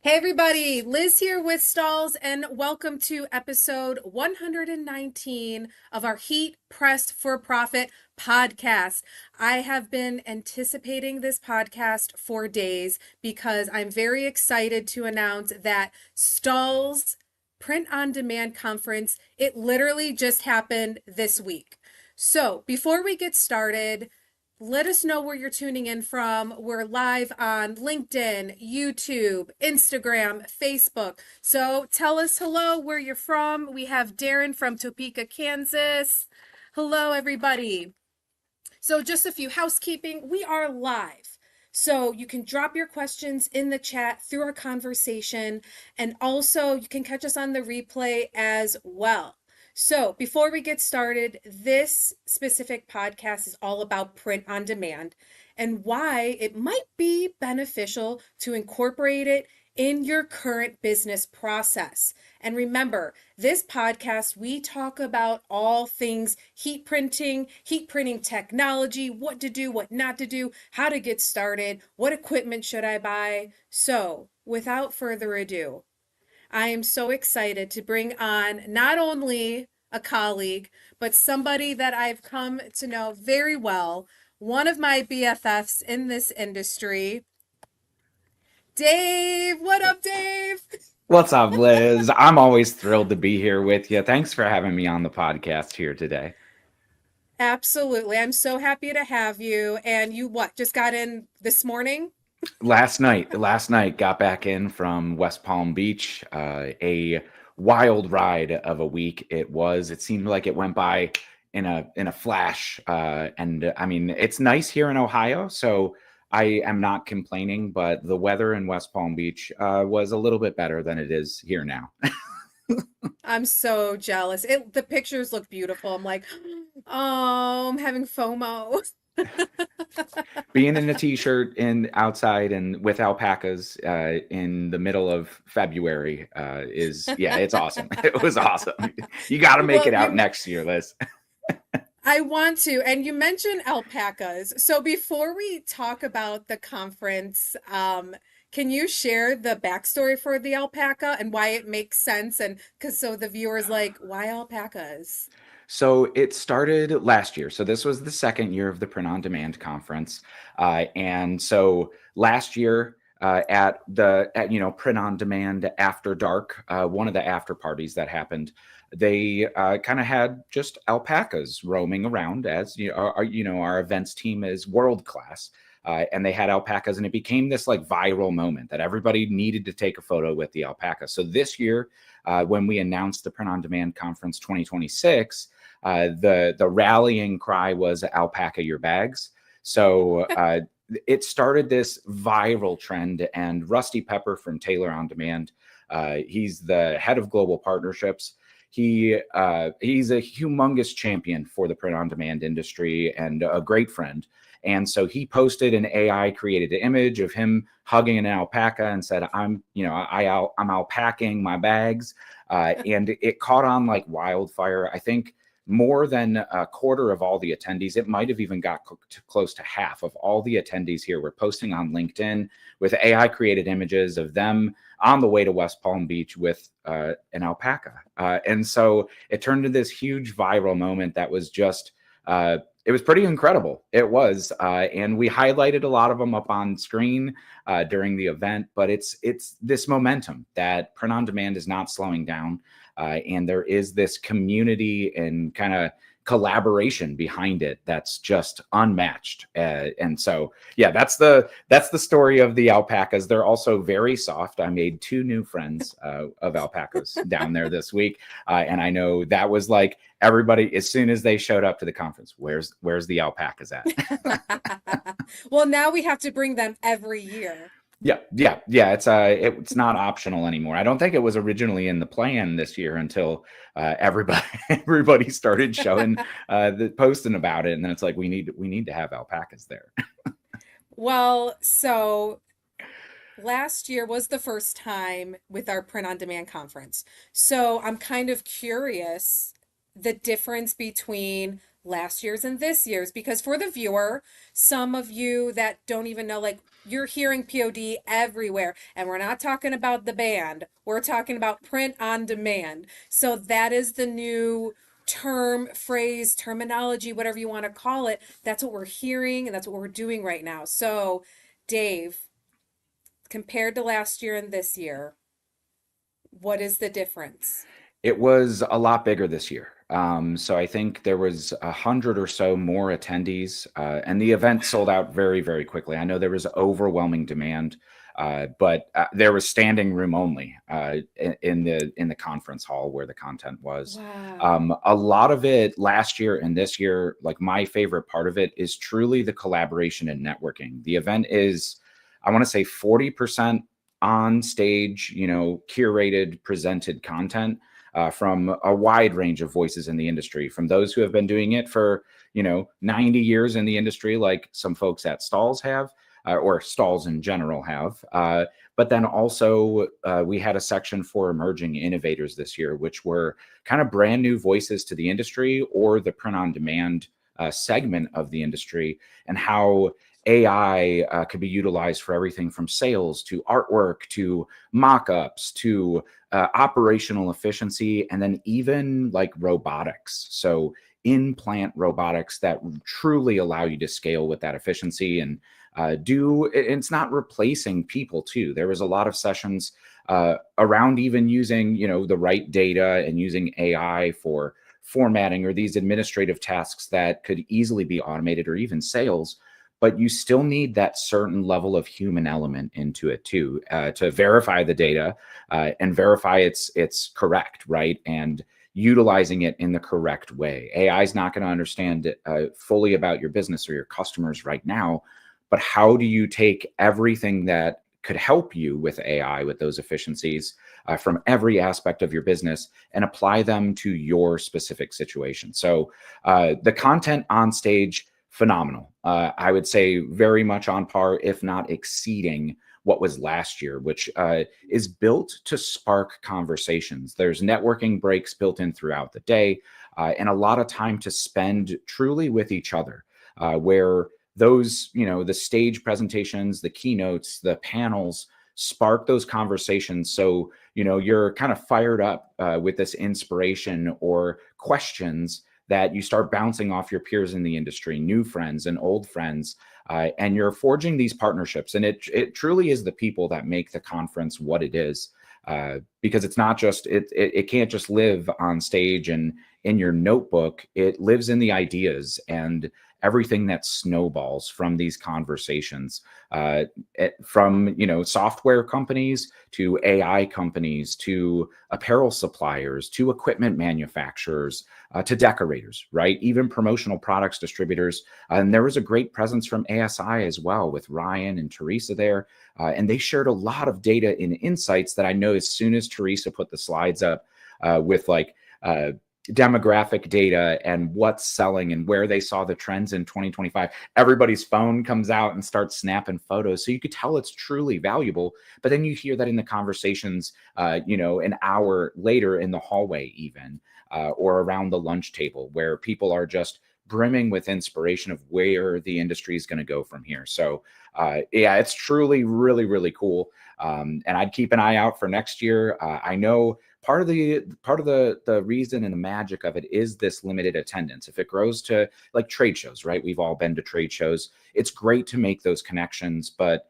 Hey everybody, Liz here with Stalls, and welcome to episode 119 of our Heat Press for Profit podcast. I have been anticipating this podcast for days because I'm very excited to announce that Stalls Print on Demand Conference, it literally just happened this week. So before we get started, let us know where you're tuning in from. We're live on LinkedIn, YouTube, Instagram, Facebook. So tell us hello, where you're from. We have Darren from Topeka, Kansas. Hello, everybody. So just a few housekeeping. We are live. So you can drop your questions in the chat through our conversation, and also you can catch us on the replay as well. So before we get started, this specific podcast is all about print on demand and why it might be beneficial to incorporate it in your current business process. And remember, this podcast, we talk about all things heat printing technology, what to do, what not to do, how to get started, what equipment should I buy. So without further ado, I am so excited to bring on not only a colleague, but somebody that I've come to know very well, one of my BFFs in this industry, Dave. What up, Dave? What's up, Liz? I'm always thrilled to be here with you. Thanks for having me on the podcast here today. Absolutely. I'm so happy to have you. And you what, just got in this morning? Last night, got back in from West Palm Beach. A wild ride of a week it was. It seemed like it went by in a flash. And I mean, it's nice here in Ohio, so I am not complaining. But the weather in West Palm Beach was a little bit better than it is here now. I'm so jealous. The pictures look beautiful. I'm like, oh, I'm having FOMO. Being in a t-shirt and outside and with alpacas in the middle of February is yeah, it's awesome. It was awesome. You got to make Well, it out next year, Liz. I want to. And you mentioned alpacas. So before we talk about the conference, can you share the backstory for the alpaca and why it makes sense? And because so the viewers like, why alpacas? So it started last year. So this was the second year of the Print on Demand conference, and so last year at Print on Demand After Dark, one of the after parties that happened, they kind of had just alpacas roaming around as our events team is world class. And they had alpacas, and it became this like viral moment that everybody needed to take a photo with the alpaca. So this year, when we announced the Print on Demand Conference 2026, the rallying cry was "Alpaca your bags." So it started this viral trend, and Rusty Pepper from Taylor on Demand, he's the head of global partnerships. He's a humongous champion for the print on demand industry and a great friend. And so he posted an AI created image of him hugging an alpaca and said, I'm alpacking my bags. And it caught on like wildfire. I think more than a quarter of all the attendees, it might have even got close to half of all the attendees here were posting on LinkedIn with AI created images of them on the way to West Palm Beach with an alpaca. And so it turned into this huge viral moment that was just, it was pretty incredible. It was. And we highlighted a lot of them up on screen during the event, but it's this momentum that print on demand is not slowing down. And there is this community and kind of collaboration behind it that's just unmatched. And so, yeah, that's the story of the alpacas. They're also very soft. I made two new friends of alpacas down there this week, and I know that was like everybody as soon as they showed up to the conference. Where's the alpacas at? Well, now we have to bring them every year. Yeah. It's not optional anymore. I don't think it was originally in the plan this year until everybody everybody started showing the posting about it, and then it's like we need to have alpacas there. Well, so last year was the first time with our print on demand conference. So I'm kind of curious the difference between last year's and this year's, because for the viewer, some of you that don't even know, like, you're hearing POD everywhere, and we're not talking about the band, we're talking about print on demand. So that is the new term, phrase, terminology, whatever you want to call it. That's what we're hearing, and that's what we're doing right now. So, Dave, compared to last year and this year, what is the difference? It was a lot bigger this year. So I think there was 100 or so more attendees, and the event sold out very, very quickly. I know there was overwhelming demand, but there was standing room only in the conference hall where the content was. Wow. A lot of it last year and this year, like my favorite part of it is truly the collaboration and networking. The event is, I want to say, 40% on stage, curated, presented content from a wide range of voices in the industry, from those who have been doing it for 90 years in the industry, like some folks at STAHLS have, or STAHLS in general have. But then also we had a section for emerging innovators this year, which were kind of brand new voices to the industry or the print on demand segment of the industry, and how AI could be utilized for everything from sales to artwork to mock-ups to operational efficiency, and then even like robotics. So in-plant robotics that truly allow you to scale with that efficiency and it's not replacing people too. There was a lot of sessions around even using, the right data and using AI for formatting or these administrative tasks that could easily be automated, or even sales, but you still need that certain level of human element into it too, to verify the data and verify it's correct, right? And utilizing it in the correct way. AI is not going to understand fully about your business or your customers right now, but how do you take everything that could help you with AI, with those efficiencies from every aspect of your business, and apply them to your specific situation? So the content on stage, phenomenal. I would say very much on par, if not exceeding what was last year, which is built to spark conversations. There's networking breaks built in throughout the day, and a lot of time to spend truly with each other, where those, the stage presentations, the keynotes, the panels spark those conversations. So, you're kind of fired up with this inspiration or questions that you start bouncing off your peers in the industry, new friends and old friends, and you're forging these partnerships. And it truly is the people that make the conference what it is, because it's not just, it can't just live on stage and in your notebook. It lives in the ideas and everything that snowballs from these conversations, from software companies to AI companies to apparel suppliers to equipment manufacturers to decorators, right? Even promotional products distributors. And there was a great presence from ASI as well, with Ryan and Teresa there. And they shared a lot of data and insights that I know as soon as Teresa put the slides up with like demographic data and what's selling and where they saw the trends in 2025, everybody's phone comes out and starts snapping photos. So you could tell it's truly valuable. But then you hear that in the conversations, an hour later in the hallway even, or around the lunch table, where people are just brimming with inspiration of where the industry is going to go from here. So yeah, it's truly really, really cool. And I'd keep an eye out for next year. I know part of the reason and the magic of it is this limited attendance. If it grows to like trade shows, right? We've all been to trade shows. It's great to make those connections, but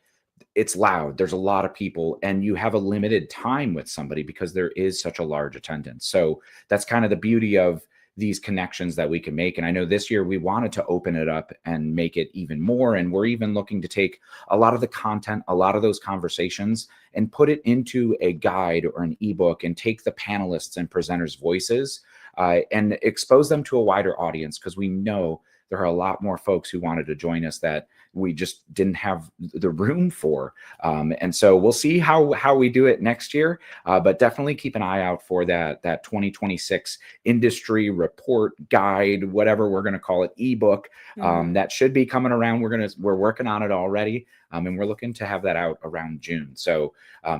it's loud. There's a lot of people, and you have a limited time with somebody because there is such a large attendance. So that's kind of the beauty of these connections that we can make. And I know this year we wanted to open it up and make it even more. And we're even looking to take a lot of the content, a lot of those conversations, and put it into a guide or an ebook, and take the panelists and presenters' voices and expose them to a wider audience, because we know there are a lot more folks who wanted to join us that we just didn't have the room for. And so we'll see how we do it next year, but definitely keep an eye out for that 2026 industry report, guide, whatever we're going to call it, ebook, that should be coming around. We're working on it already. And we're looking to have that out around June. So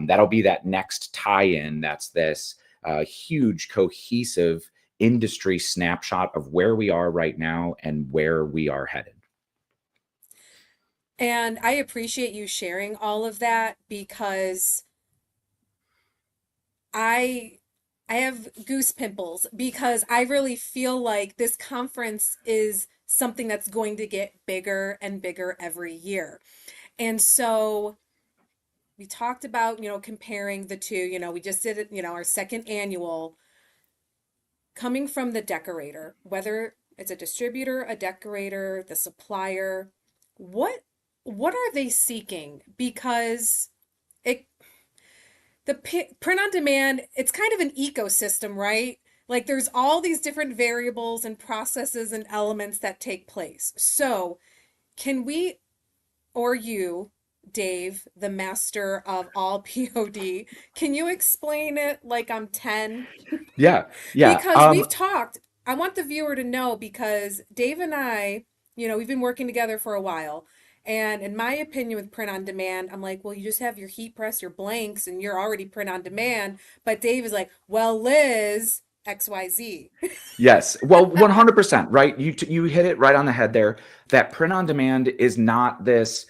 that'll be that next tie-in. That's this huge cohesive industry snapshot of where we are right now and where we are headed. And I appreciate you sharing all of that because I I have goose pimples because I really feel like this conference is something that's going to get bigger and bigger every year. And so we talked about, comparing the two, we just did it, our second annual coming from the decorator, whether it's a distributor, a decorator, the supplier, what what are they seeking? Because it the print on demand, it's kind of an ecosystem, right? Like there's all these different variables and processes and elements that take place. So, can we or you, Dave, the master of all POD, can you explain it like I'm 10? Yeah, yeah. Because we've talked, I want the viewer to know because Dave and I, we've been working together for a while. And in my opinion, with print on demand, I'm like, well, you just have your heat press, your blanks, and you're already print on demand. But Dave is like, well, Liz, XYZ. Yes. Well, 100%, right? You hit it right on the head there. That print on demand is not this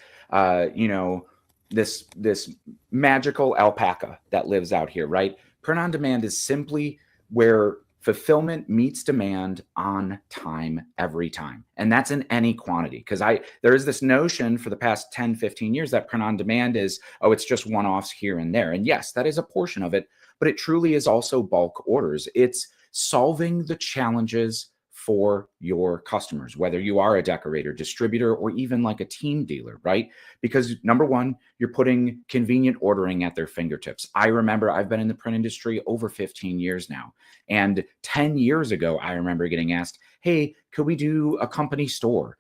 this magical alpaca that lives out here, right? Print on demand is simply where fulfillment meets demand on time every time. And that's in any quantity. Because there is this notion for the past 10, 15 years that print on demand is, oh, it's just one-offs here and there. And yes, that is a portion of it, but it truly is also bulk orders. It's solving the challenges for your customers, whether you are a decorator, distributor, or even like a team dealer, right? Because number one, you're putting convenient ordering at their fingertips. I remember I've been in the print industry over 15 years now. And 10 years ago, I remember getting asked, hey, could we do a company store?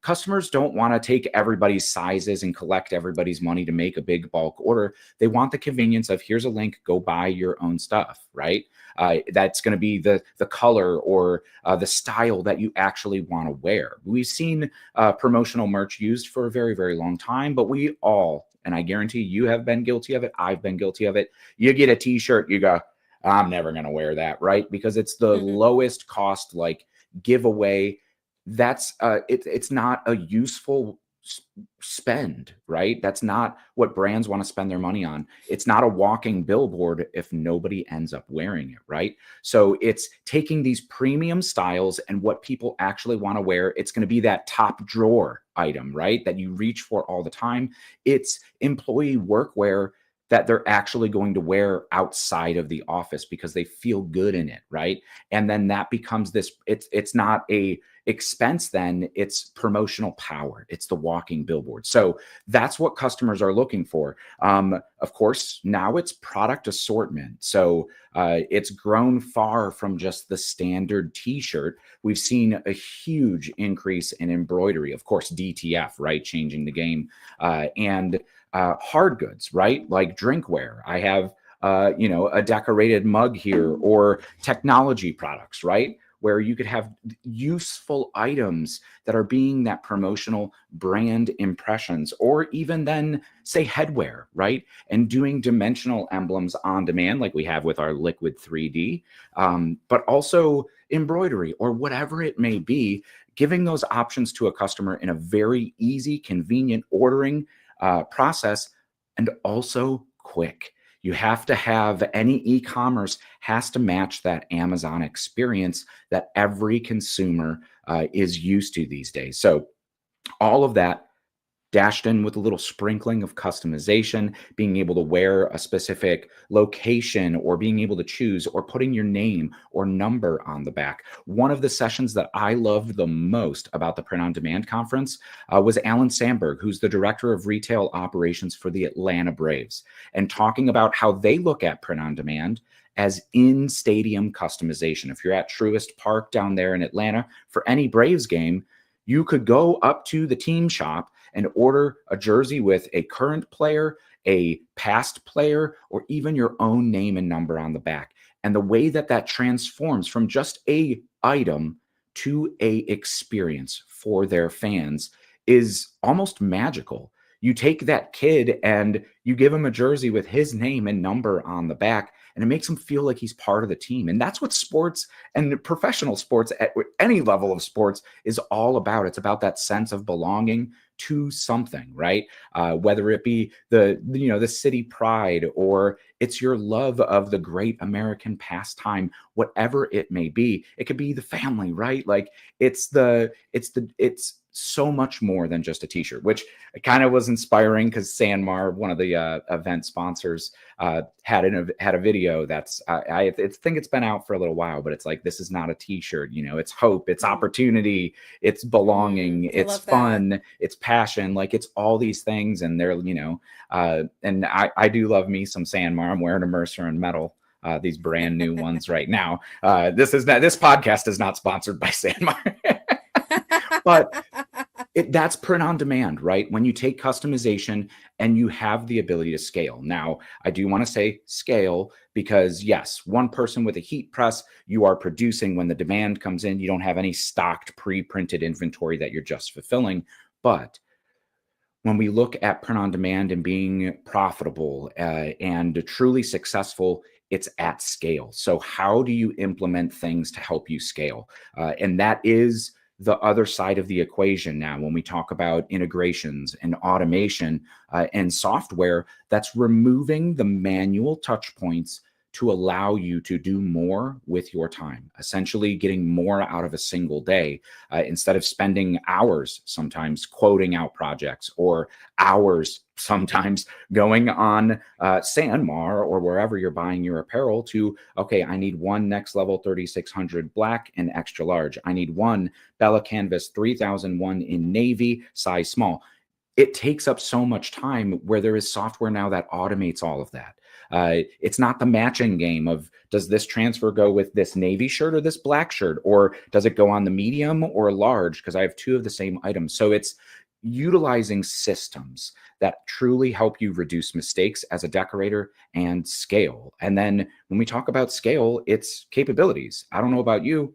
Customers don't want to take everybody's sizes and collect everybody's money to make a big bulk order. They want the convenience of here's a link, go buy your own stuff, right? That's going to be the color or the style that you actually want to wear. We've seen promotional merch used for a very, very long time, but we all, and I guarantee you have been guilty of it, I've been guilty of it. You get a t-shirt, you go, I'm never going to wear that, right? Because it's the lowest cost like giveaway. That's it's not a useful spend, right? That's not what brands want to spend their money on. It's not a walking billboard if nobody ends up wearing it, right? So it's taking these premium styles and what people actually want to wear. It's going to be that top drawer item, right? That you reach for all the time. It's employee workwear that they're actually going to wear outside of the office because they feel good in it, right? And then that becomes this, it's not a expense then, it's promotional power. It's the walking billboard. So that's what customers are looking for. Of course, now it's product assortment. So it's grown far from just the standard t-shirt. We've seen a huge increase in embroidery, of course, DTF, right? Changing the game. And hard goods, right? Like drinkware. I have, a decorated mug here, or technology products, right? Where you could have useful items that are being that promotional brand impressions, or even then say headwear, right? And doing dimensional emblems on demand like we have with our Liquid 3D, but also embroidery or whatever it may be, giving those options to a customer in a very easy, convenient ordering process, and also quick. You have to have any e-commerce has to match that Amazon experience that every consumer is used to these days. So all of that dashed in with a little sprinkling of customization, being able to wear a specific location or being able to choose or putting your name or number on the back. One of the sessions that I loved the most about the Print on Demand conference was Alan Sandberg, who's the director of retail operations for the Atlanta Braves, and talking about how they look at print on demand as in-stadium customization. If you're at Truist Park down there in Atlanta for any Braves game, you could go up to the team shop and order a jersey with a current player, a past player, or even your own name and number on the back. And the way that that transforms from just a item to a experience for their fans is almost magical. You take that kid and you give him a jersey with his name and number on the back, and it makes him feel like he's part of the team. And that's what sports and professional sports at any level of sports is all about. It's about that sense of belonging to something, right? Whether it be the city pride, or it's your love of the great American pastime, whatever it may be. It could be the family, right? Like it's so much more than just a t-shirt, which kind of was inspiring because Sanmar, one of the event sponsors, had a video that's I think it's been out for a little while, but it's like, this is not a t-shirt, it's hope, it's opportunity, it's belonging, it's fun, it's passion, like it's all these things. And they're and I do love me some Sanmar. I'm wearing a Mercer and Metal, these brand new ones right now. This podcast is not sponsored by Sanmar. But that's print on demand, right? When you take customization and you have the ability to scale. Now, I do want to say scale because, yes, one person with a heat press, you are producing when the demand comes in. You don't have any stocked pre-printed inventory that you're just fulfilling. But when we look at print on demand and being profitable and truly successful, it's at scale. So how do you implement things to help you scale? And that is the other side of the equation now when we talk about integrations and automation and software, that's removing the manual touch points to allow you to do more with your time, essentially getting more out of a single day instead of spending hours sometimes quoting out projects, or hours sometimes going on Sanmar or wherever you're buying your apparel to, okay, I need one next level 3600 black and extra large. I need one Bella Canvas 3001 in navy, size small. It takes up so much time where there is software now that automates all of that. It's not the matching game of, does this transfer go with this navy shirt or this black shirt, or does it go on the medium or large because I have two of the same items. So it's utilizing systems that truly help you reduce mistakes as a decorator and scale. And then when we talk about scale, it's capabilities. I don't know about you,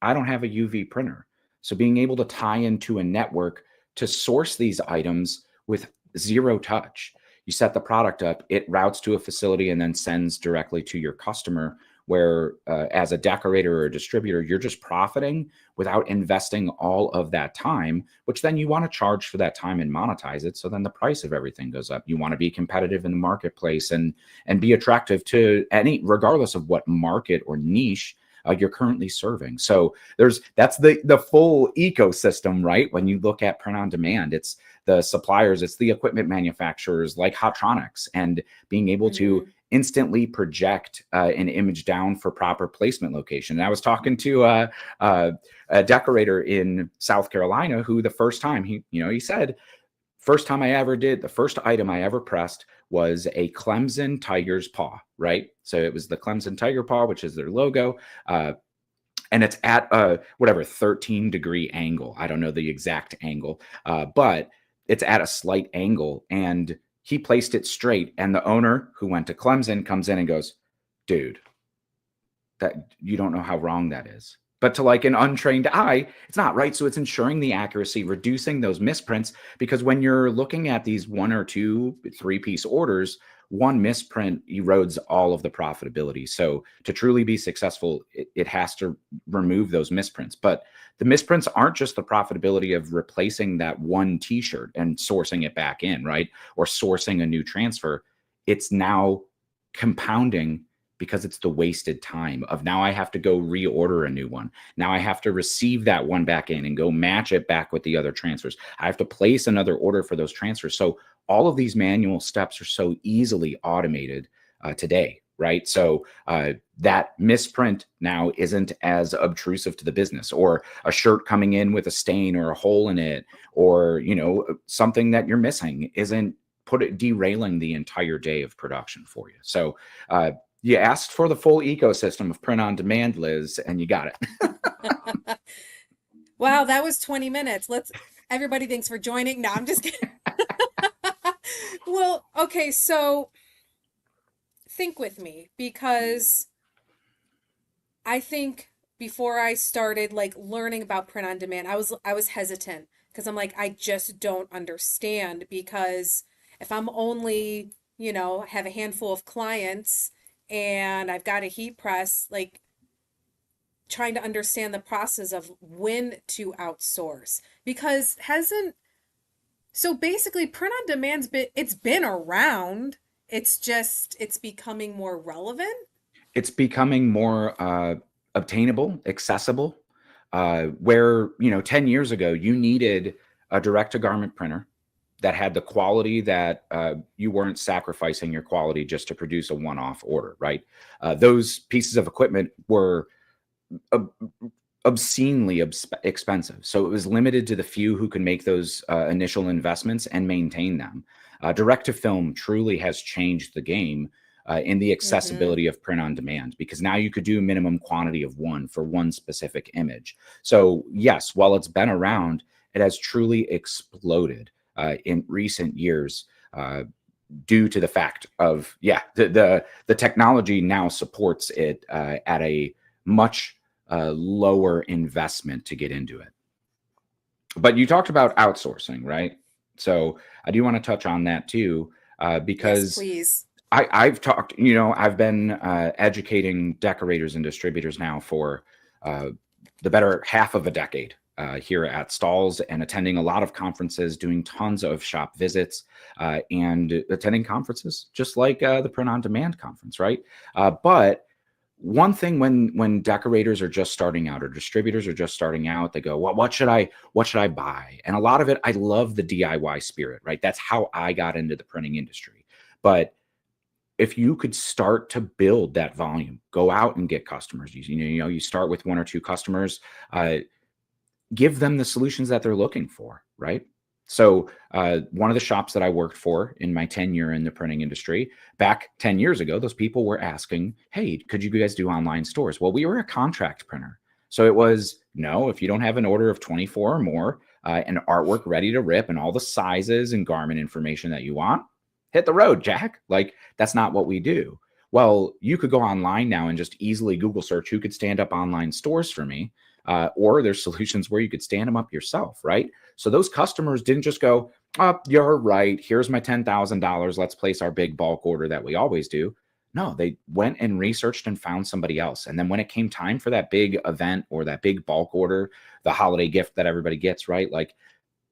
I don't have a UV printer. So being able to tie into a network to source these items with zero touch. You set the product up, it routes to a facility and then sends directly to your customer, where as a decorator or a distributor, you're just profiting without investing all of that time, which then you want to charge for that time and monetize it. So then the price of everything goes up. You want to be competitive in the marketplace and be attractive to any, regardless of what market or niche you're currently serving. So that's the full ecosystem, right? When you look at print on demand, it's the suppliers, it's the equipment manufacturers like Hotronics, and being able to instantly project an image down for proper placement location. And I was talking to a decorator in South Carolina who the first time he said, first time I ever did, the first item I ever pressed was a Clemson tiger's paw, right? So it was the Clemson tiger paw, which is their logo. And it's at a 13-degree angle. I don't know the exact angle, but it's at a slight angle. And he placed it straight. And the owner, who went to Clemson, comes in and goes, dude, that you don't know how wrong that is. But to like an untrained eye, it's not, right. So it's ensuring the accuracy, reducing those misprints, because when you're looking at these 1 or 2, 3-piece orders, one misprint erodes all of the profitability. So to truly be successful, it has to remove those misprints. But the misprints aren't just the profitability of replacing that one t-shirt and sourcing it back in, right? Or sourcing a new transfer. It's now compounding, because it's the wasted time of, now I have to go reorder a new one. Now I have to receive that one back in and go match it back with the other transfers. I have to place another order for those transfers. So all of these manual steps are so easily automated today, right? So that misprint now isn't as obtrusive to the business, or a shirt coming in with a stain or a hole in it, or something that you're missing isn't derailing the entire day of production for you. So you asked for the full ecosystem of print on demand, Liz, and you got it. Wow, that was 20 minutes. Everybody, thanks for joining. No, I'm just kidding. Well, okay, so think with me, because I think before I started like learning about print on demand, I was hesitant, because I'm like, I just don't understand, because if I'm only, have a handful of clients and I've got a heat press, like trying to understand the process of when to outsource because hasn't so basically print on demand's been around. It's just it's becoming more relevant. It's becoming more obtainable, accessible. Where 10 years ago you needed a direct to garment printer that had the quality that you weren't sacrificing your quality just to produce a one-off order, right? Those pieces of equipment were obscenely expensive. So it was limited to the few who can make those initial investments and maintain them. Direct to film truly has changed the game in the Mm-hmm. accessibility of print on demand because now you could do a minimum quantity of one for one specific image. So, yes, while it's been around, it has truly exploded in recent years. Due to the fact of the technology now supports it at a much lower investment to get into it. But you talked about outsourcing, right? So I do want to touch on that too, Yes, because please. I've talked, I've been educating decorators and distributors now for the better half of a decade here at STAHLS and attending a lot of conferences, doing tons of shop visits and attending conferences just like the Print on Demand conference, right? But one thing when decorators are just starting out or distributors are just starting out, they go, well, what should I buy? And a lot of it, I love the DIY spirit, right? That's how I got into the printing industry. But if you could start to build that volume, go out and get customers. You start with one or two customers, give them the solutions that they're looking for, right? So one of the shops that I worked for in my tenure in the printing industry back 10 years ago, those people were asking, hey, could you guys do online stores? Well, we were a contract printer. So it was, no, if you don't have an order of 24 or more and artwork ready to rip and all the sizes and garment information that you want, hit the road, Jack. Like, that's not what we do. Well, you could go online now and just easily Google search who could stand up online stores for me. Or there's solutions where you could stand them up yourself, right? So those customers didn't just go, oh, you're right. Here's my $10,000. Let's place our big bulk order that we always do. No, they went and researched and found somebody else. And then when it came time for that big event or that big bulk order, the holiday gift that everybody gets, right? Like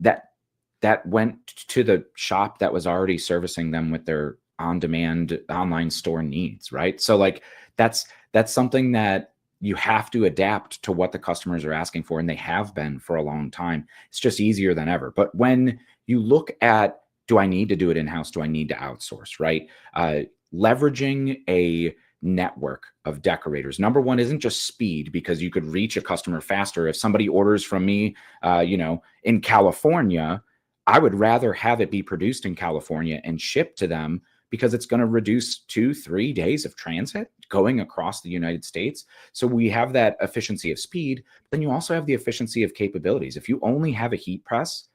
that went to the shop that was already servicing them with their on-demand online store needs, right? So like that's something that you have to adapt to what the customers are asking for, and they have been for a long time. It's just easier than ever. But when you look at, do I need to do it in-house? Do I need to outsource, right? Leveraging a network of decorators. Number one isn't just speed, because you could reach a customer faster. If somebody orders from me, in California, I would rather have it be produced in California and shipped to them because it's going to reduce 2-3 days of transit going across the United States. So we have that efficiency of speed. Then you also have the efficiency of capabilities. If you only have a heat press,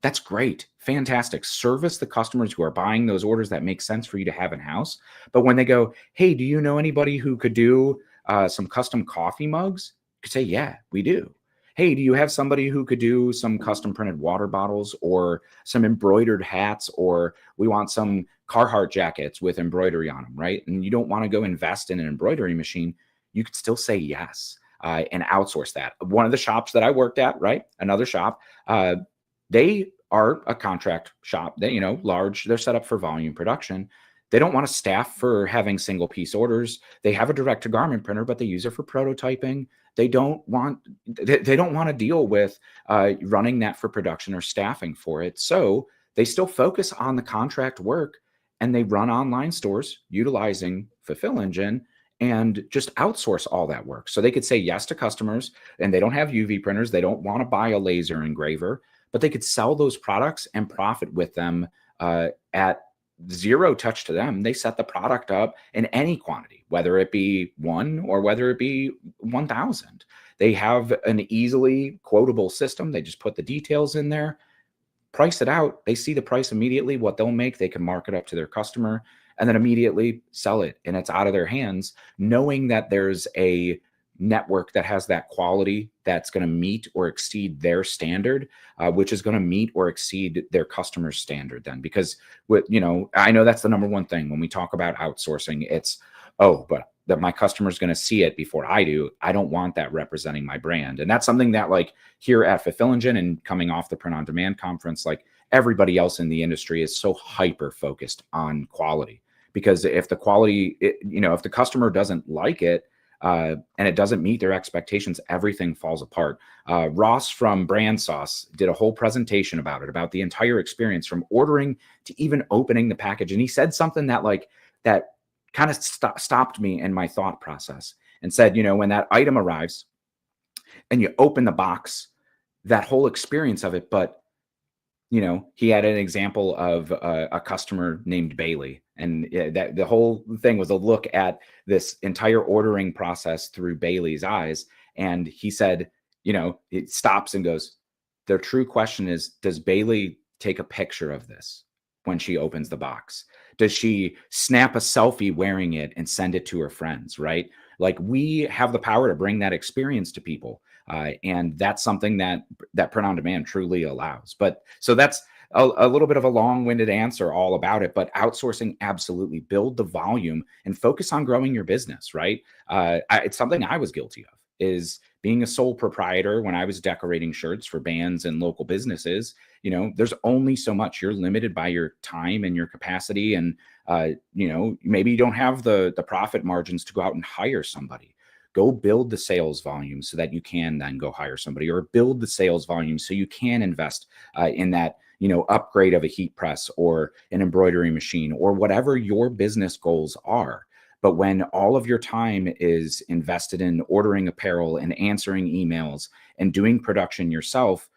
that's great. Fantastic. Service the customers who are buying those orders that make sense for you to have in house. But when they go, hey, do you know anybody who could do some custom coffee mugs? You could say, yeah, we do. Hey, do you have somebody who could do some custom printed water bottles or some embroidered hats, or we want some Carhartt jackets with embroidery on them, right? And you don't want to go invest in an embroidery machine. You could still say yes and outsource that. One of the shops that I worked at, right? Another shop, they are a contract shop. They, large, they're set up for volume production. They don't want to staff for having single piece orders. They have a direct to garment printer, but they use it for prototyping. They don't want to deal with running that for production or staffing for it. So they still focus on the contract work, and they run online stores utilizing Fulfill Engine and just outsource all that work. So they could say yes to customers, and they don't have UV printers. They don't want to buy a laser engraver, but they could sell those products and profit with them at zero touch to them. They set the product up in any quantity, whether it be one or whether it be 1,000. They have an easily quotable system. They just put the details in there, price it out. They see the price immediately, what they'll make. They can mark it up to their customer and then immediately sell it. And it's out of their hands, knowing that there's a network that has that quality that's going to meet or exceed their standard, which is going to meet or exceed their customer's standard then. Because I know that's the number one thing when we talk about outsourcing. It's, oh, but that my customer's going to see it before I do. I don't want that representing my brand. And that's something that, like, here at Fulfill Engine and coming off the Print on Demand conference, like everybody else in the industry is so hyper focused on quality. Because if the quality, if the customer doesn't like it, and it doesn't meet their expectations, everything falls apart. Ross from Brand Sauce did a whole presentation about it, about the entire experience from ordering to even opening the package. And he said something that kind of stopped me in my thought process and said, when that item arrives and you open the box, that whole experience of it. But he had an example of a customer named Bailey, and that the whole thing was a look at this entire ordering process through Bailey's eyes. And he said, it stops and goes, their true question is, does Bailey take a picture of this when she opens the box? Does she snap a selfie wearing it and send it to her friends, right? Like, we have the power to bring that experience to people. And that's something that Print on Demand truly allows. But so that's a little bit of a long-winded answer all about it. But outsourcing, absolutely. Build the volume and focus on growing your business, right? It's something I was guilty of, is being a sole proprietor when I was decorating shirts for bands and local businesses. There's only so much. You're limited by your time and your capacity. And, maybe you don't have the profit margins to go out and hire somebody. Go build the sales volume so that you can then go hire somebody, or build the sales volume so you can invest in that, upgrade of a heat press or an embroidery machine or whatever your business goals are. But when all of your time is invested in ordering apparel and answering emails and doing production yourself,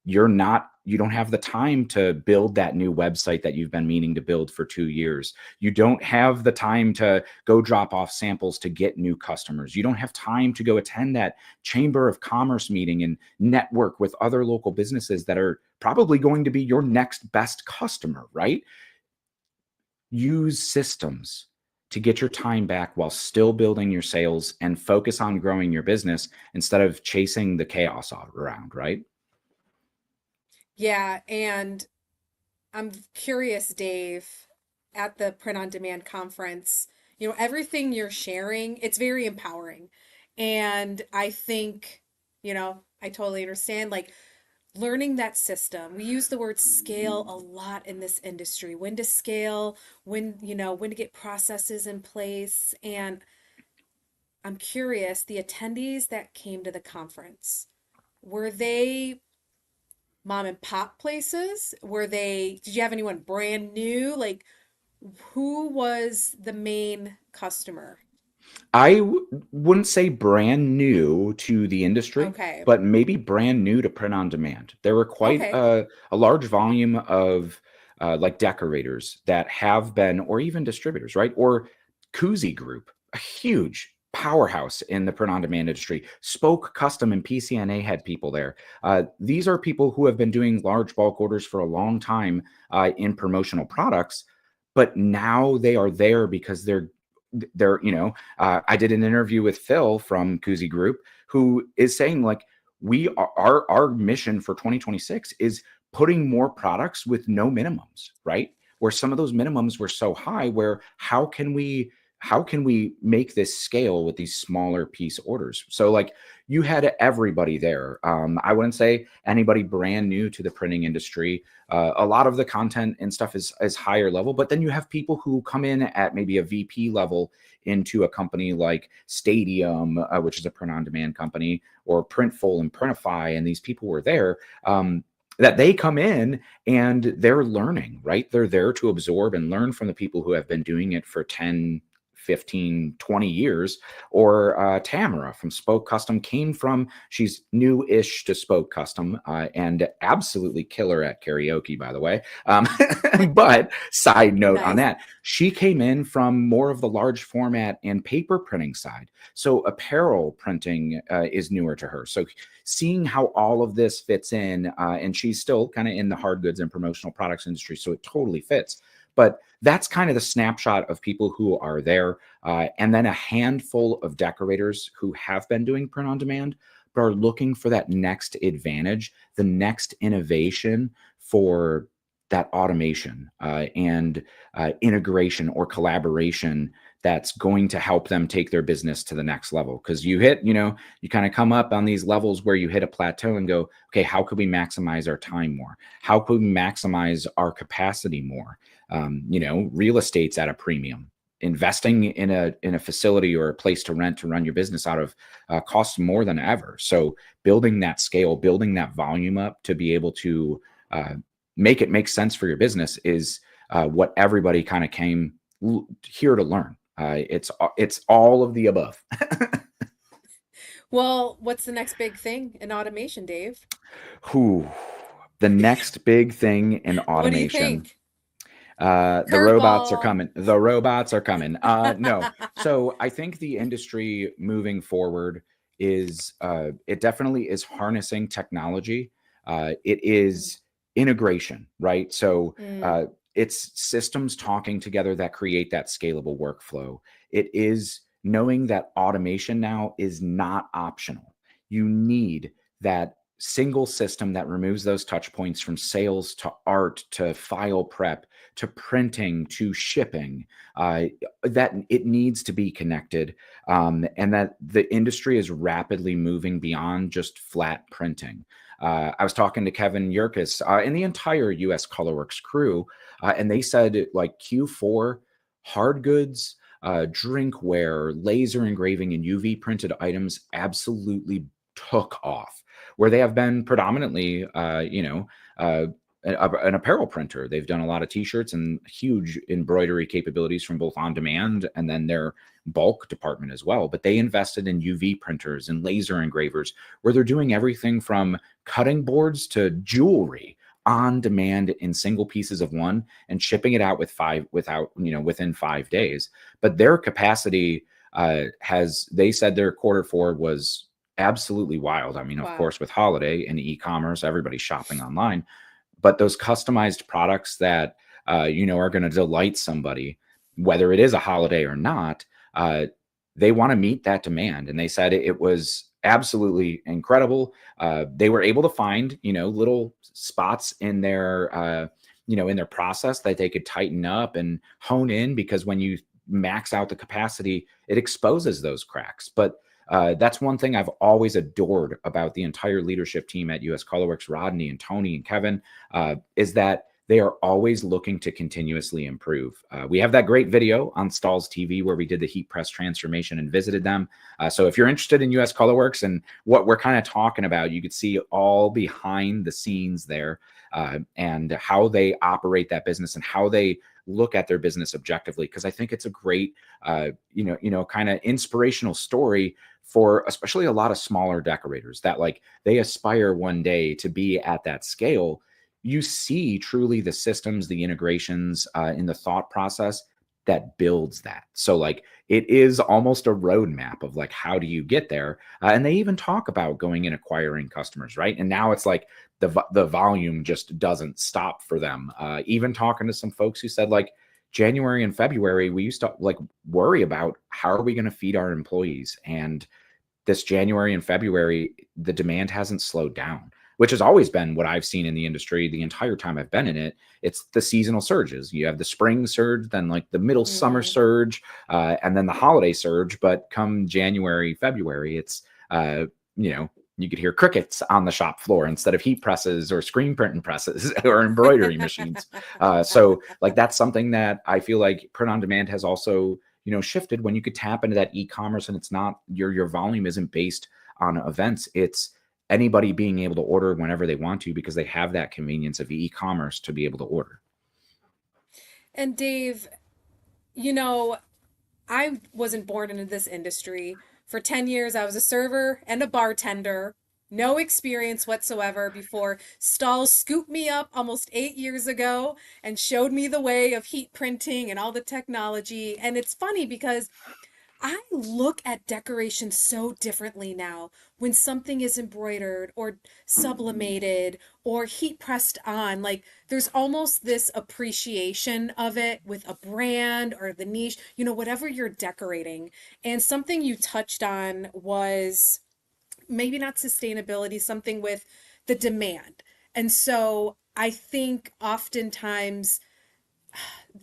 you don't have the time to build that new website that you've been meaning to build for 2 years. You don't have the time to go drop off samples to get new customers. You don't have time to go attend that Chamber of Commerce meeting and network with other local businesses that are probably going to be your next best customer, right? Use systems to get your time back while still building your sales, and focus on growing your business instead of chasing the chaos all around, right? Yeah, and I'm curious, Dave, at the Print on Demand conference, everything you're sharing, it's very empowering. And I think, I totally understand, like, learning that system. We use the word scale a lot in this industry. When to scale, when to get processes in place. And I'm curious, the attendees that came to the conference, were they mom and pop places? Did you have anyone brand new? Like, who was the main customer? Wouldn't say brand new to the industry, Okay. but maybe brand new to Print on Demand. There were quite Okay. a large volume of like decorators that have been, or even distributors, right? Or Koozie Group, a huge powerhouse in the print on demand industry. Spoke Custom and PCNA had people there. These are people who have been doing large bulk orders for a long time in promotional products, but now they are there because I did an interview with Phil from Koozie Group, who is saying, like, our mission for 2026 is putting more products with no minimums, right? Where some of those minimums were so high, where how can we make this scale with these smaller piece orders? So, like, you had everybody there. I wouldn't say anybody brand new to the printing industry. A lot of the content and stuff is higher level, but then you have people who come in at maybe a VP level into a company like Stadium, which is a print on demand company, or Printful and Printify, and these people were there. That they come in and they're learning, right? They're there to absorb and learn from the people who have been doing it for 10, 15, 20 years. Or Tamara from Spoke Custom she's new-ish to Spoke Custom, and absolutely killer at karaoke, by the way. But side note on Nice. that, she came in from more of the large format and paper printing side. So apparel printing is newer to her. So seeing how all of this fits in, and she's still kind of in the hard goods and promotional products industry, so it totally fits. But that's kind of the snapshot of people who are there. And then a handful of decorators who have been doing print on demand, but are looking for that next advantage, the next innovation for that automation and integration or collaboration that's going to help them take their business to the next level. Because you hit, you kind of come up on these levels where you hit a plateau and go, okay, how could we maximize our time more? How could we maximize our capacity more? Real estate's at a premium. Investing in a facility or a place to rent to run your business out of costs more than ever. So building that scale, building that volume up to be able to make it make sense for your business is what everybody kind of came here to learn. It's all of the above. Well, what's the next big thing in automation, Dave? Whew. The next big thing in What do you automation. think? The robots are Curveball. coming. The robots are coming. No. So I think the industry moving forward is it definitely is harnessing technology. It is integration, right? So Mm, it's systems talking together that create that scalable workflow. It is knowing that automation now is not optional. You need that single system that removes those touch points from sales to art to file prep to printing to shipping, that it needs to be connected, and that the industry is rapidly moving beyond just flat printing. I was talking to Kevin Yerkes and the entire US Colorworks crew, and they said like Q4 hard goods, drinkware, laser engraving, and UV printed items absolutely took off, where they have been predominantly, an apparel printer. They've done a lot of t-shirts and huge embroidery capabilities from both on demand and then their bulk department as well. But they invested in UV printers and laser engravers, where they're doing everything from cutting boards to jewelry on demand in single pieces of one and shipping it out within 5 days. But their capacity they said their Q4 was absolutely wild. I mean, of wow. course, with holiday and e-commerce, everybody's shopping online, but those customized products that are going to delight somebody, whether it is a holiday or not, they want to meet that demand. And they said it was absolutely incredible. They were able to find little spots in their process that they could tighten up and hone in, because when you max out the capacity, it exposes those cracks. But that's one thing I've always adored about the entire leadership team at US Colorworks, Rodney and Tony and Kevin, is that they are always looking to continuously improve. We have that great video on STAHLS TV where we did the heat press transformation and visited them. So if you're interested in US Colorworks and what we're kind of talking about, you could see all behind the scenes there, and how they operate that business and how they look at their business objectively. Because I think it's a great, kind of inspirational story for especially a lot of smaller decorators that like they aspire one day to be at that scale. You see truly the systems, the integrations, in the thought process that builds that. So like it is almost a roadmap of like, how do you get there? And they even talk about going and acquiring customers, right? And now it's like the volume just doesn't stop for them. Even talking to some folks who said like January and February, we used to like worry about how are we going to feed our employees. And this January and February, the demand hasn't slowed down, which has always been what I've seen in the industry the entire time I've been in it. It's the seasonal surges. You have the spring surge, then like the middle summer Hmm. surge, and then the holiday surge. But come January, February, it's, you could hear crickets on the shop floor instead of heat presses or screen printing presses or embroidery machines. So like that's something that I feel like print on demand has also shifted, when you could tap into that e-commerce and it's not your volume isn't based on events. It's anybody being able to order whenever they want to because they have that convenience of e-commerce to be able to order. And Dave, you know, I wasn't born into this industry. For 10 years, I was a server and a bartender. No experience whatsoever before Stahl scooped me up almost 8 years ago and showed me the way of heat printing and all the technology. And it's funny because I look at decoration so differently now when something is embroidered or sublimated or heat pressed on. Like there's almost this appreciation of it with a brand or the niche, whatever you're decorating. And something you touched on was maybe not sustainability, something with the demand. And so I think oftentimes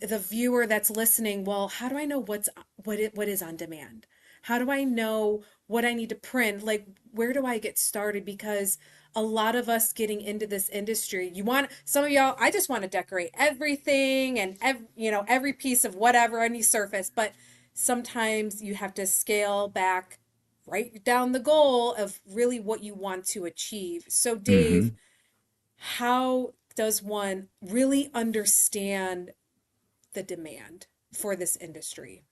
the viewer that's listening, well, how do I know what is on demand? How do I know what I need to print? Like, where do I get started? Because a lot of us getting into this industry, some of y'all, I just want to decorate everything and every piece of whatever, any surface, but sometimes you have to scale back, write down the goal of really what you want to achieve. So Dave, Hmm. how does one really understand the demand for this industry?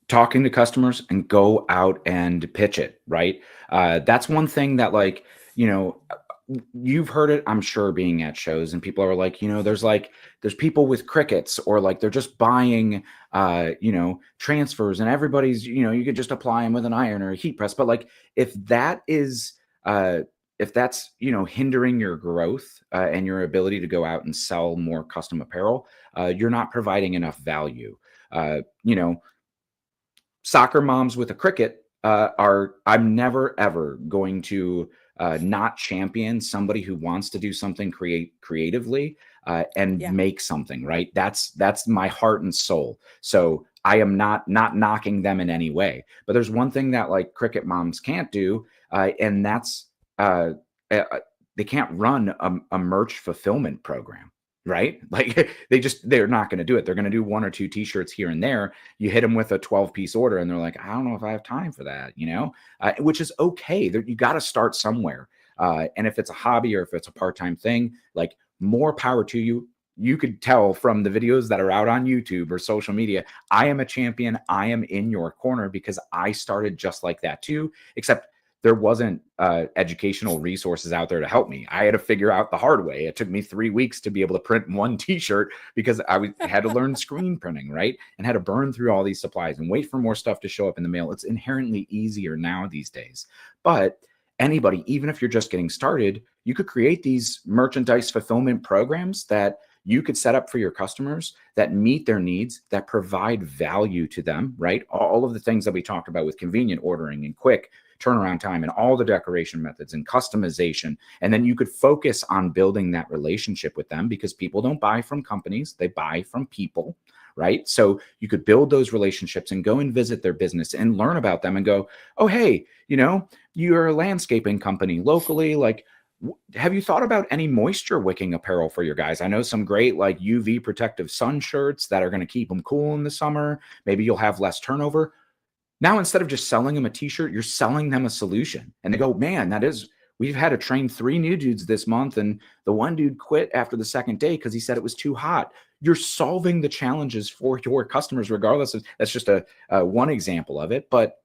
Talking to customers and go out and pitch it, right? That's one thing that, like, you know, you've heard it, I'm sure, being at shows, and people are like, there's people with crickets, or like they're just buying, transfers, and everybody's, you could just apply them with an iron or a heat press. But like, if that is, if that's, hindering your growth and your ability to go out and sell more custom apparel, you're not providing enough value. Uh, you know, Soccer moms with a cricket I'm never ever going to not champion somebody who wants to do something creatively and Yeah. make something, right? That's my heart and soul. So I am not knocking them in any way, but there's one thing that, like, cricket moms can't do, and that's uh, uh, they can't run a merch fulfillment program, right? Like, they're not going to do it. They're going to do one or two t-shirts here and there. You hit them with a 12-piece order and they're like, I don't know if I have time for that, which is okay. You got to start somewhere. And if it's a hobby or if it's a part-time thing, like, more power to you. You could tell from the videos that are out on YouTube or social media, I am a champion. I am in your corner because I started just like that too, except there wasn't educational resources out there to help me. I had to figure out the hard way. It took me 3 weeks to be able to print one t-shirt because had to learn screen printing, right? And had to burn through all these supplies and wait for more stuff to show up in the mail. It's inherently easier now these days. But anybody, even if you're just getting started, you could create these merchandise fulfillment programs that you could set up for your customers that meet their needs, that provide value to them, right? All of the things that we talked about with convenient ordering and quick turnaround time and all the decoration methods and customization. And then you could focus on building that relationship with them, because people don't buy from companies, they buy from people, right? So you could build those relationships and go and visit their business and learn about them and go, oh, hey, you're a landscaping company locally. Like, have you thought about any moisture wicking apparel for your guys? I know some great, like, UV protective sun shirts that are going to keep them cool in the summer. Maybe you'll have less turnover. Now, instead of just selling them a t-shirt, you're selling them a solution. And they go, man, we've had to train 3 new dudes this month. And the one dude quit after the second day because he said it was too hot. You're solving the challenges for your customers, regardless of, that's just a one example of it. But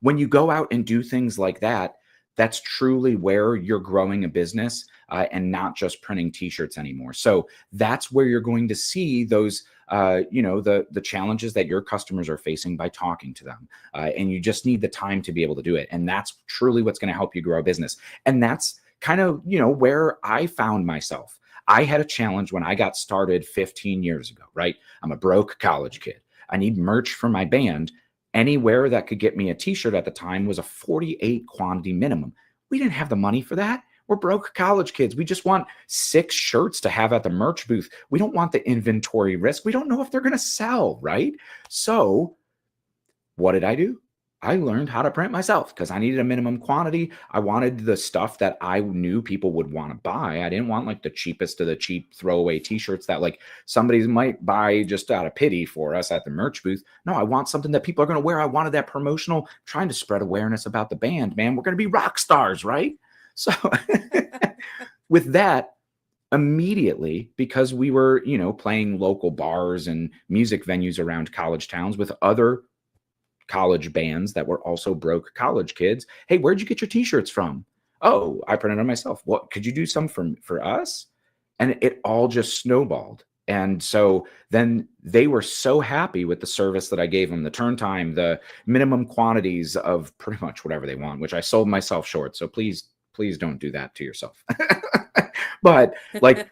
when you go out and do things like that, that's truly where you're growing a business and not just printing t-shirts anymore. So that's where you're going to see those, the challenges that your customers are facing by talking to them. And you just need the time to be able to do it. And that's truly what's going to help you grow a business. And that's kind of, where I found myself. I had a challenge when I got started 15 years ago, right? I'm a broke college kid. I need merch for my band. Anywhere that could get me a t-shirt at the time was a 48 quantity minimum. We didn't have the money for that. We're broke college kids. We just want 6 shirts to have at the merch booth. We don't want the inventory risk. We don't know if they're going to sell, right? So what did I do? I learned how to print myself because I needed a minimum quantity. I wanted the stuff that I knew people would want to buy. I didn't want, like, the cheapest of the cheap throwaway t-shirts that, like, somebody might buy just out of pity for us at the merch booth. No, I want something that people are going to wear. I wanted that promotional, trying to spread awareness about the band, man. We're going to be rock stars, right? So with that, immediately, because we were, playing local bars and music venues around college towns with other college bands that were also broke college kids. Hey, where'd you get your t-shirts from? Oh, I printed them myself. What, could you do some for us? And it all just snowballed. And so then they were so happy with the service that I gave them, the turn time, the minimum quantities of pretty much whatever they want, which I sold myself short. So please don't do that to yourself. But, like,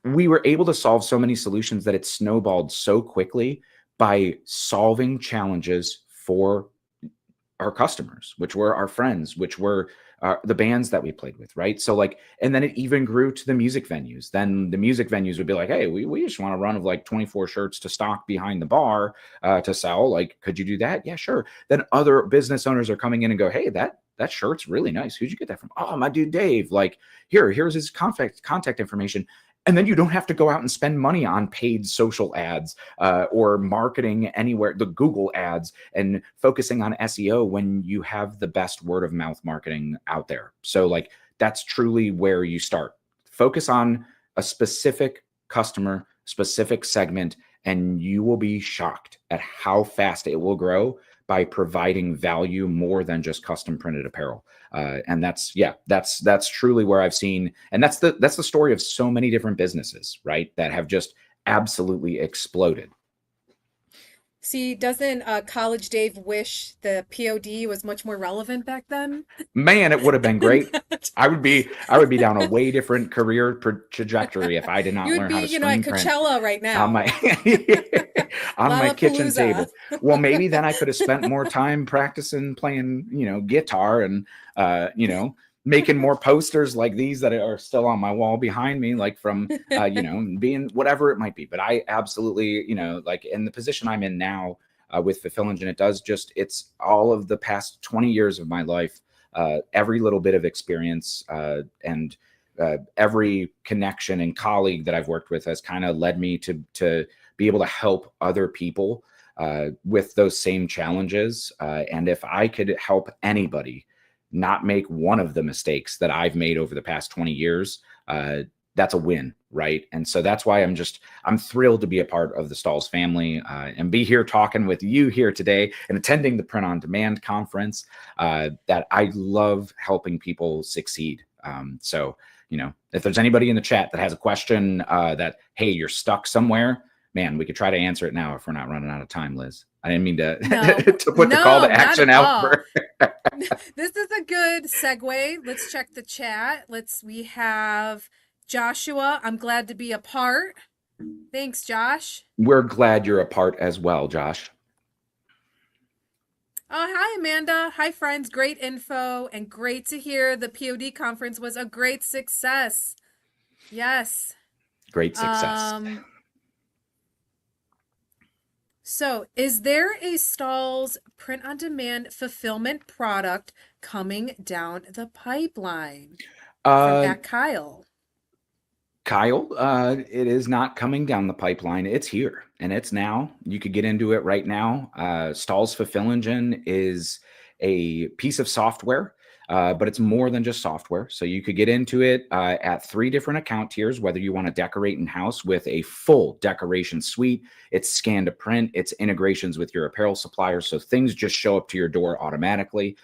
we were able to solve so many solutions that it snowballed so quickly by solving challenges for our customers, which were our friends, which were the bands that we played with, right? So like, and then it even grew to the music venues. Then the music venues would be like, hey, we just want a run of like 24 shirts to stock behind the bar to sell. Like, could you do that? Yeah, sure. Then other business owners are coming in and go, hey, that shirt's really nice. Who'd you get that from? Oh, my dude Dave. Like, here's his contact information. And then you don't have to go out and spend money on paid social ads or marketing anywhere, the Google ads, and focusing on SEO when you have the best word of mouth marketing out there. So like, that's truly where you start. Focus on a specific customer, specific segment, and you will be shocked at how fast it will grow by providing value more than just custom printed apparel. And that's truly where I've seen, and that's the story of so many different businesses, right? That have just absolutely exploded. See, doesn't College Dave wish the POD was much more relevant back then? Man, it would have been great. I would be down a way different career trajectory if I did not You would learn how be, to at screen print Coachella right on now. my on my kitchen Lollapalooza. table. Well, maybe then I could have spent more time practicing playing, guitar and making more posters like these that are still on my wall behind me, like from being whatever it might be. But I absolutely, like in the position I'm in now with Fulfill Engine, it's all of the past 20 years of my life, every little bit of experience and every connection and colleague that I've worked with has kind of led me to be able to help other people with those same challenges. And if I could help anybody not make one of the mistakes that I've made over the past 20 years, that's a win, right? And so that's why I'm thrilled to be a part of the STAHLS family and be here talking with you here today and attending the Print on Demand conference. That I love helping people succeed. So, if there's anybody in the chat that has a question that, hey, you're stuck somewhere, man, we could try to answer it now if we're not running out of time, Liz. I didn't mean to, to put the call to action out. This is a good segue. Let's check the chat. We have Joshua. I'm glad to be a part. Thanks, Josh. We're glad you're a part as well, Josh. Oh, hi, Amanda. Hi, friends. Great info and great to hear the POD conference was a great success. Yes. Great success. So, is there a STAHLS print-on-demand fulfillment product coming down the pipeline? From Kyle. Kyle, it is not coming down the pipeline. It's here and it's now. You could get into it right now. STAHLS Fulfill Engine is a piece of software, but it's more than just software. So you could get into it at 3 different account tiers, whether you want to decorate in-house with a full decoration suite, it's scan to print, it's integrations with your apparel suppliers, so things just show up to your door automatically,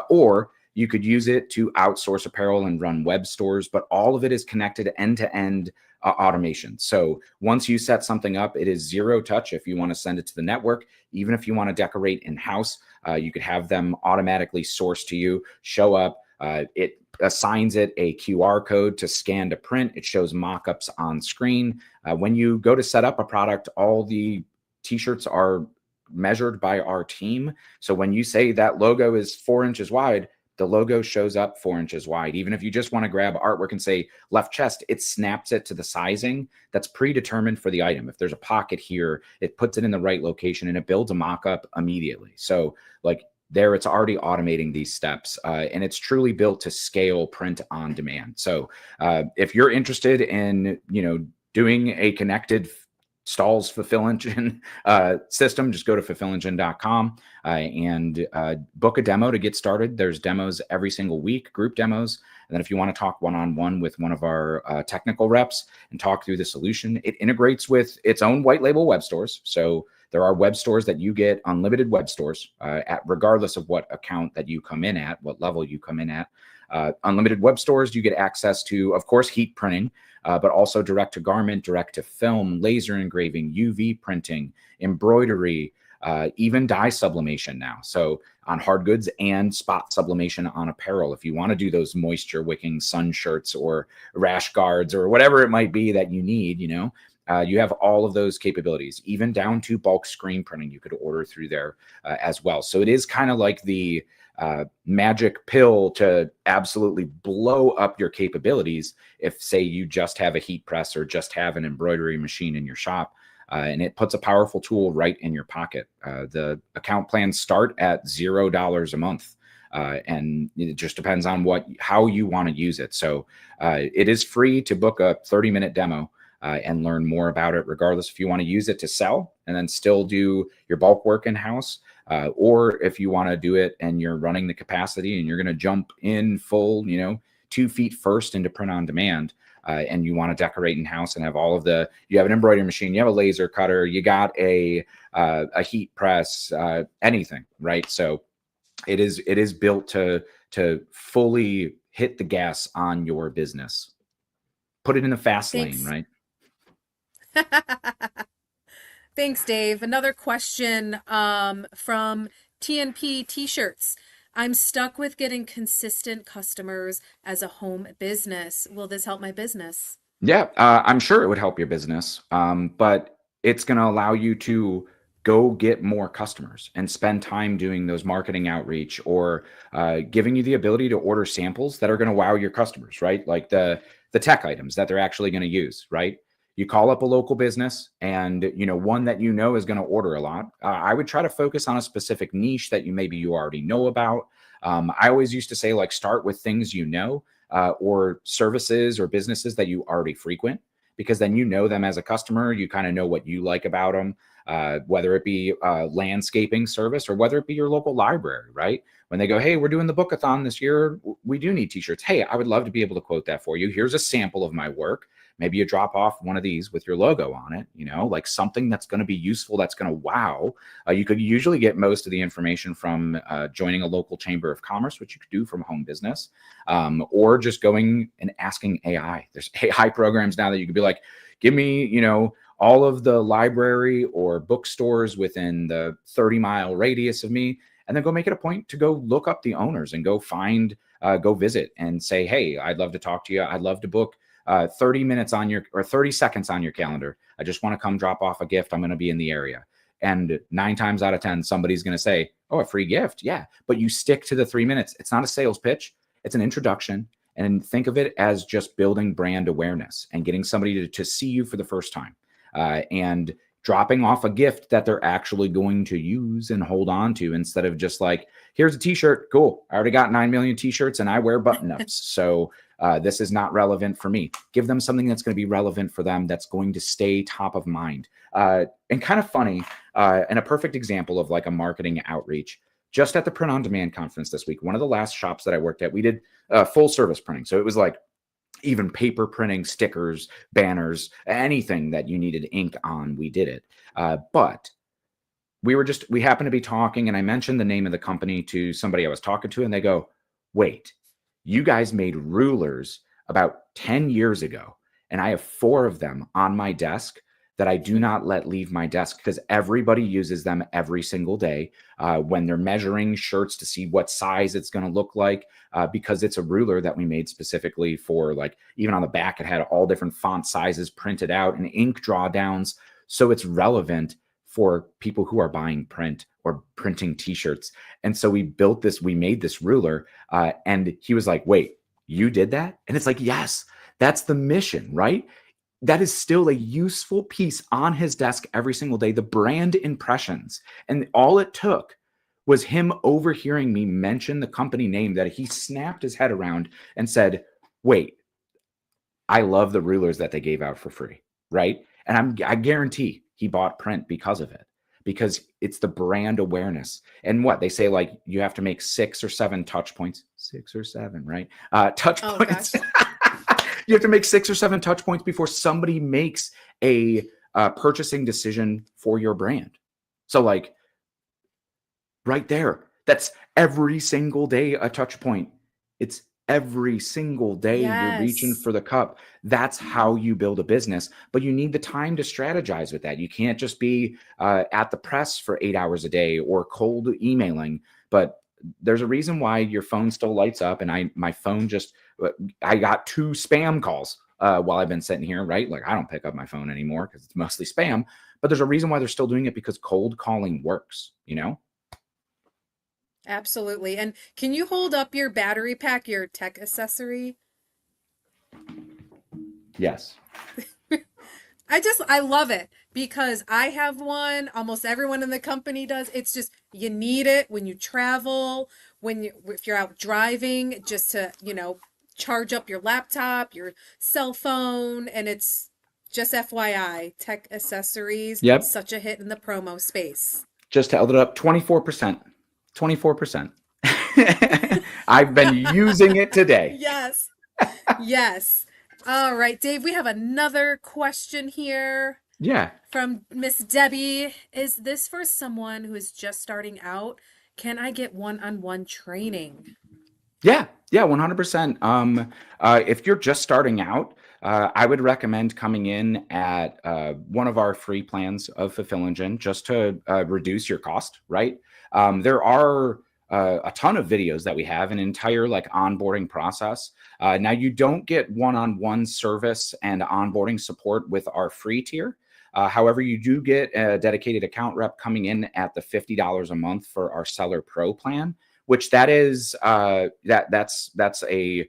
or you could use it to outsource apparel and run web stores, but all of it is connected end-to-end automation. So once you set something up, it is zero touch. If you want to send it to the network, even if you want to decorate in-house, you could have them automatically source to you, show up. It assigns it a QR code to scan to print. It shows mock-ups on screen. When you go to set up a product, all the t-shirts are measured by our team. So when you say that logo is 4 inches wide, the logo shows up 4 inches wide. Even if you just want to grab artwork and say left chest, it snaps it to the sizing that's predetermined for the item. If there's a pocket here, it puts it in the right location and it builds a mock-up immediately. So like there, it's already automating these steps and it's truly built to scale print on demand. So if you're interested in, doing a connected STAHLS Fulfill Engine system, just go to fulfillengine.com and book a demo to get started. There's demos every single week, group demos. And then if you want to talk one-on-one with one of our technical reps and talk through the solution, it integrates with its own white label web stores. So there are web stores that you get unlimited web stores at regardless of what account that you come in at, what level you come in at. Unlimited web stores, you get access to, of course, heat printing, but also direct to garment, direct to film, laser engraving, UV printing, embroidery, even dye sublimation now. So on hard goods and spot sublimation on apparel. If you want to do those moisture wicking sun shirts or rash guards or whatever it might be that you need, you have all of those capabilities, even down to bulk screen printing you could order through there as well. So it is kind of like the magic pill to absolutely blow up your capabilities if, say, you just have a heat press or just have an embroidery machine in your shop. And it puts a powerful tool right in your pocket. The account plans start at $0 a month. And it just depends on how you want to use it. So it is free to book a 30-minute demo and learn more about it, regardless if you want to use it to sell and then still do your bulk work in-house, or if you want to do it and you're running the capacity and you're going to jump in full, 2 feet first into print on demand. And you want to decorate in-house and have you have an embroidery machine, you have a laser cutter, you got a heat press, anything, right? So it is built to fully hit the gas on your business. Put it in the fast lane, Thanks. right? Thanks, Dave. Another question from TNP T-shirts. I'm stuck with getting consistent customers as a home business. Will this help my business? Yeah, I'm sure it would help your business, but it's going to allow you to go get more customers and spend time doing those marketing outreach, or giving you the ability to order samples that are going to wow your customers, right? Like the tech items that they're actually going to use, right? You call up a local business and one that is going to order a lot. I would try to focus on a specific niche that you already know about. I always used to say, like, start with things or services or businesses that you already frequent, because then you know them as a customer. You kind of know what you like about them, whether it be a landscaping service or whether it be your local library, right? When they go, hey, we're doing the bookathon this year, we do need t-shirts. Hey, I would love to be able to quote that for you. Here's a sample of my work. Maybe you drop off one of these with your logo on it, like something that's going to be useful, that's going to wow. You could usually get most of the information from joining a local chamber of commerce, which you could do from home business, or just going and asking AI. There's AI programs now that you could be like, give me, all of the library or bookstores within the 30-mile radius of me, and then go make it a point to go look up the owners and go visit and say, hey, I'd love to talk to you. I'd love to book 30 minutes 30 seconds on your calendar. I just want to come drop off a gift. I'm going to be in the area. And 9 times out of 10, somebody's going to say, oh, a free gift. Yeah. But you stick to the 3 minutes. It's not a sales pitch. It's an introduction. And think of it as just building brand awareness and getting somebody to see you for the first time, and dropping off a gift that they're actually going to use and hold on to, instead of just like, here's a t-shirt. Cool. I already got 9 million t-shirts and I wear button-ups. So this is not relevant for me. Give them something that's going to be relevant for them, that's going to stay top of mind. And kind of funny, and a perfect example of like a marketing outreach, just at the Print on Demand conference this week, one of the last shops that I worked at, we did full service printing. So it was like even paper printing, stickers, banners, anything that you needed ink on, we did it. But we happened to be talking, and I mentioned the name of the company to somebody I was talking to, and they go, wait, you guys made rulers about 10 years ago, and I have 4 of them on my desk that I do not let leave my desk, because everybody uses them every single day when they're measuring shirts to see what size it's going to look like, because it's a ruler that we made specifically for, like, even on the back, it had all different font sizes printed out and ink drawdowns. So it's relevant for people who are buying print or printing t-shirts. And so we made this ruler, and he was like, wait, you did that? And it's like, yes, that's the mission, right? That is still a useful piece on his desk every single day, the brand impressions. And all it took was him overhearing me mention the company name, that he snapped his head around and said, wait, I love the rulers that they gave out for free, right? And I guarantee he bought print because of it, because it's the brand awareness. And what they say, like, you have to make 6 or 7 touch points, 6 or 7, right? Touch points. You have to make 6 or 7 touch points before somebody makes a purchasing decision for your brand. So, like, right there, that's every single day a touch point. It's every single day you're reaching for the cup. That's how you build a business, but you need the time to strategize with that. You can't just be at the press for 8 hours a day or cold emailing. But there's a reason why your phone still lights up. And my phone I got 2 spam calls while I've been sitting here, right? Like, I don't pick up my phone anymore because it's mostly spam, but there's a reason why they're still doing it, because cold calling works, Absolutely. And can you hold up your battery pack, your tech accessory? Yes. I love it because I have one, almost everyone in the company does. It's just you need it when you travel, if you're out driving, just to, charge up your laptop, your cell phone, and it's just FYI, tech accessories, Yep. such a hit in the promo space. Just held it up 24%. 24%. I've been using it today. Yes. Yes. All right, Dave, we have another question here Yeah. from Miss Debbie. Is this for someone who is just starting out? Can I get one-on-one training? Yeah, yeah, 100%. If you're just starting out, I would recommend coming in at one of our free plans of Fulfill Engine just to reduce your cost, right? There are a ton of videos that we have, an entire like onboarding process. Now you don't get one-on-one service and onboarding support with our free tier. However, you do get a dedicated account rep coming in at the $50 a month for our Seller Pro plan, which that is that's a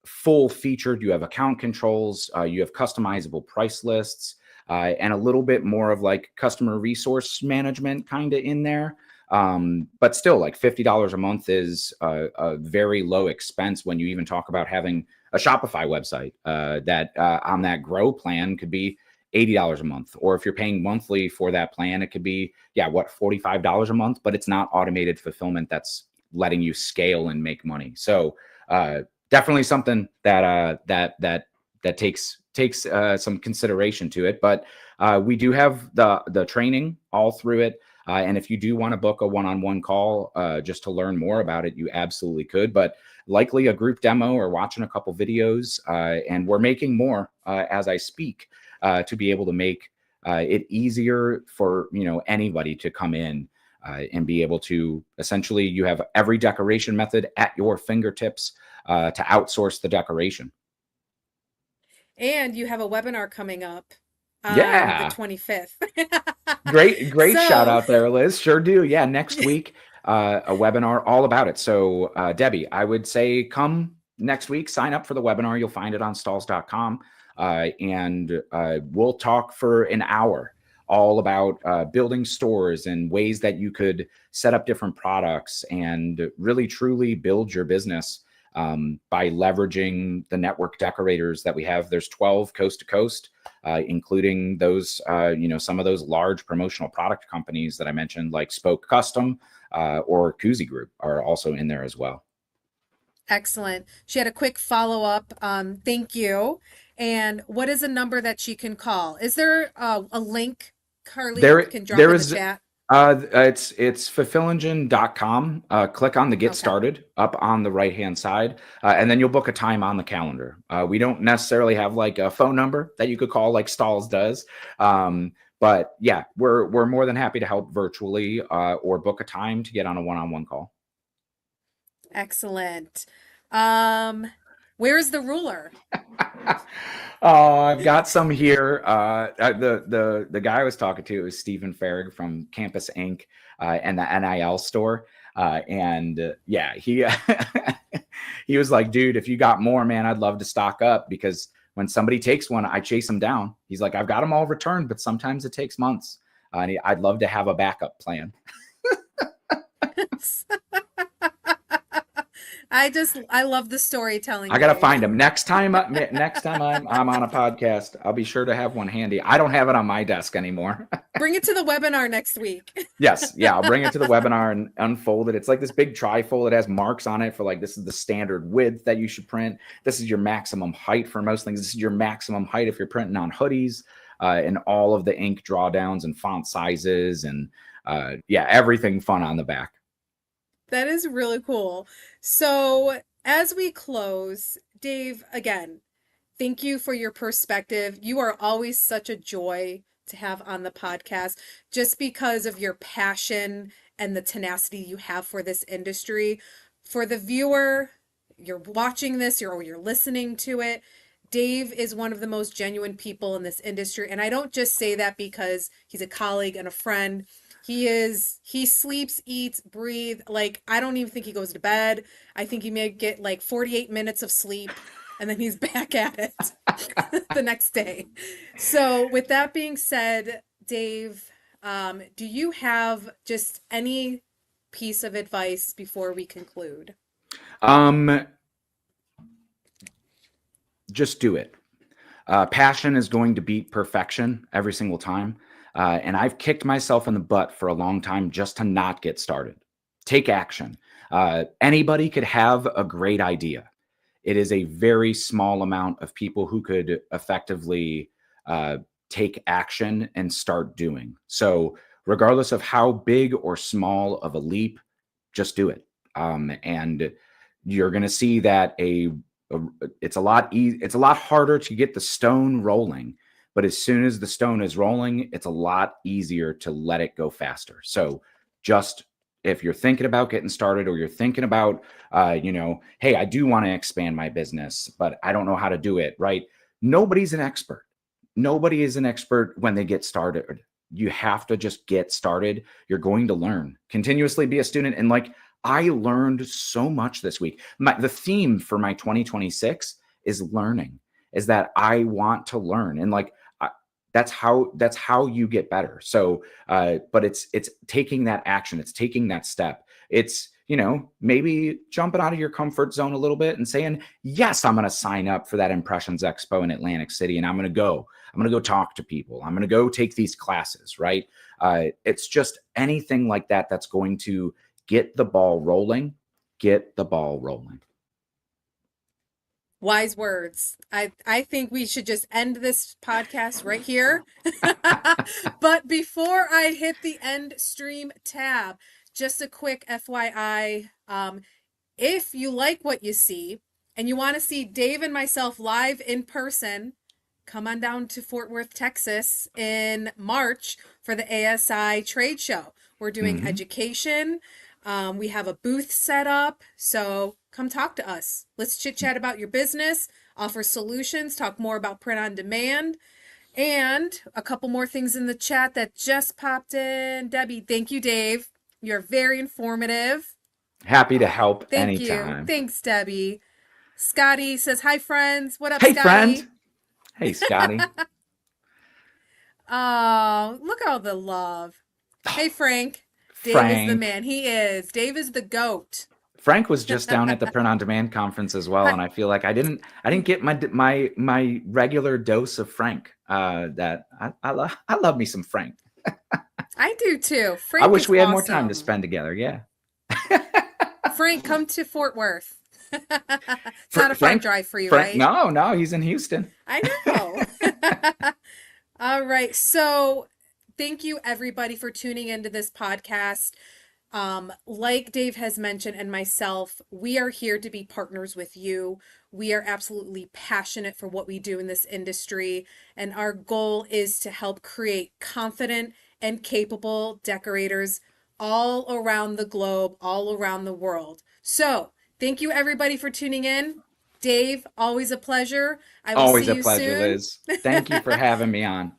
full featured. You have account controls, you have customizable price lists, and a little bit more of like customer resource management kind of in there. But still, like $50 a month is a very low expense when you even talk about having a Shopify website that on that grow plan could be $80 a month. Or if you're paying monthly for that plan, it could be, yeah, what, $45 a month, but it's not automated fulfillment that's letting you scale and make money. So definitely something that takes some consideration to it. But we do have the training all through it. And if you do want to book a one-on-one call just to learn more about it, you absolutely could. But likely a group demo or watching a couple videos, and we're making more as I speak to be able to make it easier for anybody to come in and be able to essentially you have every decoration method at your fingertips to outsource the decoration. And you have a webinar coming up on the Yeah. 25th. Great shout So, out there, Liz. Sure do. Yeah, next week, a webinar all about it. So, Debbie, I would say come next week, sign up for the webinar. You'll find it on stalls.com. And we'll talk for an hour all about building stores and ways that you could set up different products and really truly build your business by leveraging the network decorators that we have. There's 12 coast to coast, including those, some of those large promotional product companies that I mentioned, like Spoke Custom or Koozie Group are also in there as well. excellent. She had a quick follow-up. Thank you. And what is a number that she can call? Is there a link, Carly, you There, can drop there in the is chat? it's fulfillengine.com. Click on the get Okay. started up on the right hand side, and then you'll book a time on the calendar. We don't necessarily have like a phone number that you could call like Stalls does. But yeah, we're more than happy to help virtually or book a time to get on a one-on-one call. Excellent. Where's the ruler? Oh, I've got some here. The guy I was talking to is Stephen Farrig from Campus Inc. And the NIL store. Yeah, he he was like, dude, if you got more, man, I'd love to stock up because when somebody takes one, I chase them down. He's like, I've got them all returned, but sometimes it takes months. I'd love to have a backup plan. I love the storytelling, I gotta Dave. find him next time. Next time I'm on a podcast, I'll be sure to have one handy. I don't have it on my desk anymore. Bring it to the webinar next week. Yes, yeah, I'll bring it to the webinar and unfold it. It's like this big trifold. It has marks on it for like this is the standard width that you should print. This is your maximum height for most things. This is your maximum height if you're printing on hoodies, and all of the ink drawdowns and font sizes and yeah, everything fun on the back. That is really cool. So, as we close, Dave, again, thank you for your perspective. You are always such a joy to have on the podcast just because of your passion and the tenacity you have for this industry. For the viewer, you're watching this or you're listening to it. Dave is one of the most genuine people in this industry. And I don't just say that because he's a colleague and a friend. He sleeps, eats, breathe. Like, I don't even think he goes to bed. I think he may get like 48 minutes of sleep and then he's back at it the next day. So, with that being said, Dave, do you have just any piece of advice before we conclude? Um, just do it. Passion is going to beat perfection every single time. And I've kicked myself in the butt for a long time just to not get started. Take action. Anybody could have a great idea. It is a very small amount of people who could effectively take action and start doing. So, regardless of how big or small of a leap, just do it. And you're going to see that a it's a lot harder to get the stone rolling, but as soon as the stone is rolling, it's a lot easier to let it go faster. So just if you're thinking about getting started, or you're thinking about hey, I do want to expand my business but I don't know how to do it right. Nobody's an expert. Nobody is an expert when they get started. You have to just get started. You're going to learn, continuously be a student. And like, I learned so much this week. The theme for my 2026 is learning, is that I want to learn. And like, that's how you get better. So, but it's taking that action. It's taking that step. It's, maybe jumping out of your comfort zone a little bit and saying, yes, I'm going to sign up for that Impressions Expo in Atlantic City. And I'm going to go talk to people. I'm going to go take these classes, right? It's just anything like that that's going to get the ball rolling. Get the ball rolling. Wise words. I think we should just end this podcast right here. But before I hit the end stream tab, just a quick FYI. If you like what you see and you want to see Dave and myself live in person, come on down to Fort Worth, Texas in March for the ASI trade show. We're doing education. We have a booth set up. So come talk to us. Let's chit chat about your business, offer solutions, talk more about print on demand. And a couple more things in the chat that just popped in. Debbie, thank you, Dave. You're very informative. Happy to help Thank you. anytime. Thanks, Debbie. Scotty says, hi, friends. What up, Hey, Scotty? friend. Hey, Scotty. Oh, look at all the love. Hey, Frank. Dave is the Frank. man. He is. Dave is the goat. Frank was just down at the Print on Demand conference as well, and I feel like I didn't get my regular dose of Frank. That I love me some Frank. I do too. Frank I wish is we had awesome. more time to spend together. Yeah. Frank, come to Fort Worth. It's not a far drive for you, Frank, right? No, he's in Houston. I know. All right. So thank you everybody for tuning into this podcast. Like Dave has mentioned and myself, we are here to be partners with you. We are absolutely passionate for what we do in this industry, and our goal is to help create confident and capable decorators all around the globe, all around the world. So, thank you everybody for tuning in. Dave, always a pleasure. I will Always see a you pleasure, soon. Liz. Thank you for having me on.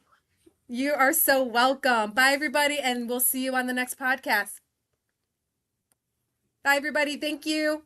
You are so welcome. Bye, everybody, and we'll see you on the next podcast. Bye, everybody. Thank you.